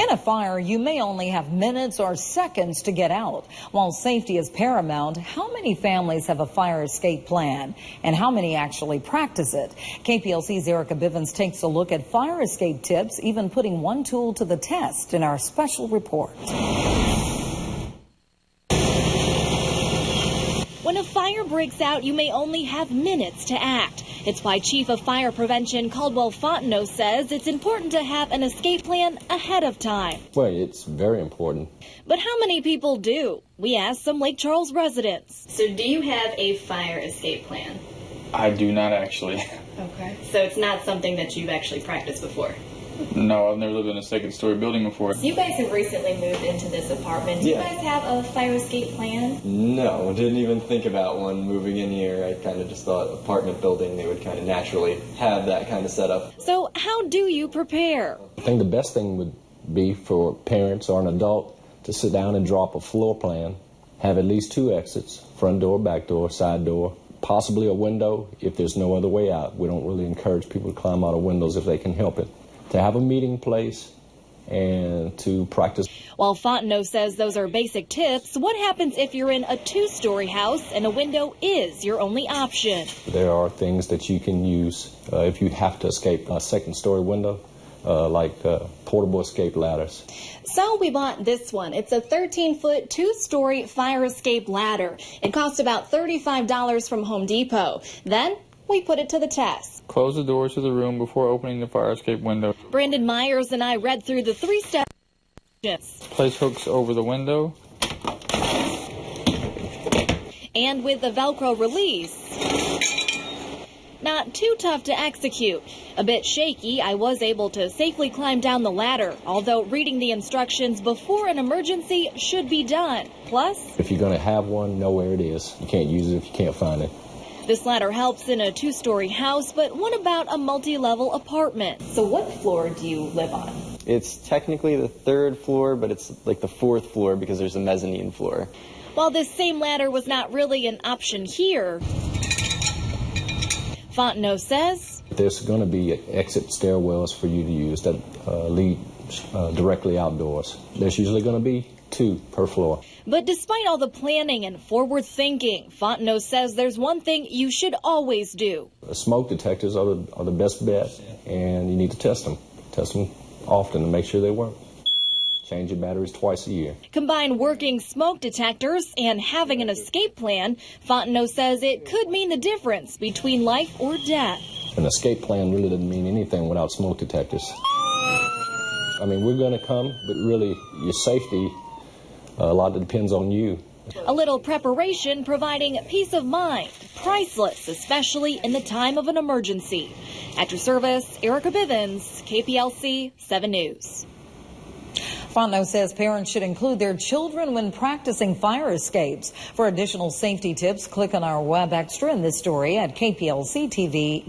In a fire, you may only have minutes or seconds to get out. While safety is paramount, how many families have a fire escape plan and how many actually practice it? KPLC's Erica Bivens takes a look at fire escape tips, even putting one tool to the test in our special report. When a fire breaks out, you may only have minutes to act. It's why Chief of Fire Prevention Caldwell Fontenot says it's important to have an escape plan ahead of time. Well, it's very important. But how many people do? We asked some Lake Charles residents. So do you have a fire escape plan? I do not actually. Okay. So it's not something that you've actually practiced before? No, I've never lived in a second-story building before. So you guys have recently moved into this apartment. Do you guys have a fire escape plan? No, didn't even think about one moving in here. I kind of just thought apartment building, they would kind of naturally have that kind of setup. So how do you prepare? I think the best thing would be for parents or an adult to sit down and draw up a floor plan, have at least 2 exits, front door, back door, side door, possibly a window if there's no other way out. We don't really encourage people to climb out of windows if they can help it. To have a meeting place and to practice. While Fontenot says those are basic tips, what happens if you're in a 2-story house and a window is your only option? There are things that you can use if you have to escape a second-story window, like portable escape ladders. So we bought this one. It's a 13-foot, 2-story fire escape ladder. It cost about $35 from Home Depot. Then we put it to the test. Close the doors to the room before opening the fire escape window. Brandon Myers and I read through the 3-step instructions. Place hooks over the window. And with the Velcro release, not too tough to execute. A bit shaky, I was able to safely climb down the ladder, although reading the instructions before an emergency should be done. Plus, if you're going to have one, know where it is. You can't use it if you can't find it. This ladder helps in a 2-story house, but what about a multi-level apartment? So what floor do you live on? It's technically the 3rd floor, but it's like the 4th floor because there's a mezzanine floor. While this same ladder was not really an option here, Fontenot says there's going to be exit stairwells for you to use that lead directly outdoors. There's usually going to be 2 per floor. But despite all the planning and forward thinking, Fontenot says there's one thing you should always do. Smoke detectors are the best bet, and you need to test them. Test them often to make sure they work. Change your batteries twice a year. Combine working smoke detectors and having an escape plan, Fontenot says it could mean the difference between life or death. An escape plan really doesn't mean anything without smoke detectors. I mean, we're going to come, but really your safety, a lot depends on you. A little preparation providing peace of mind, priceless, especially in the time of an emergency. At your service, Erica Bivens, KPLC 7 News. Fontenot says parents should include their children when practicing fire escapes. For additional safety tips, click on our web extra in this story at kplctv.com.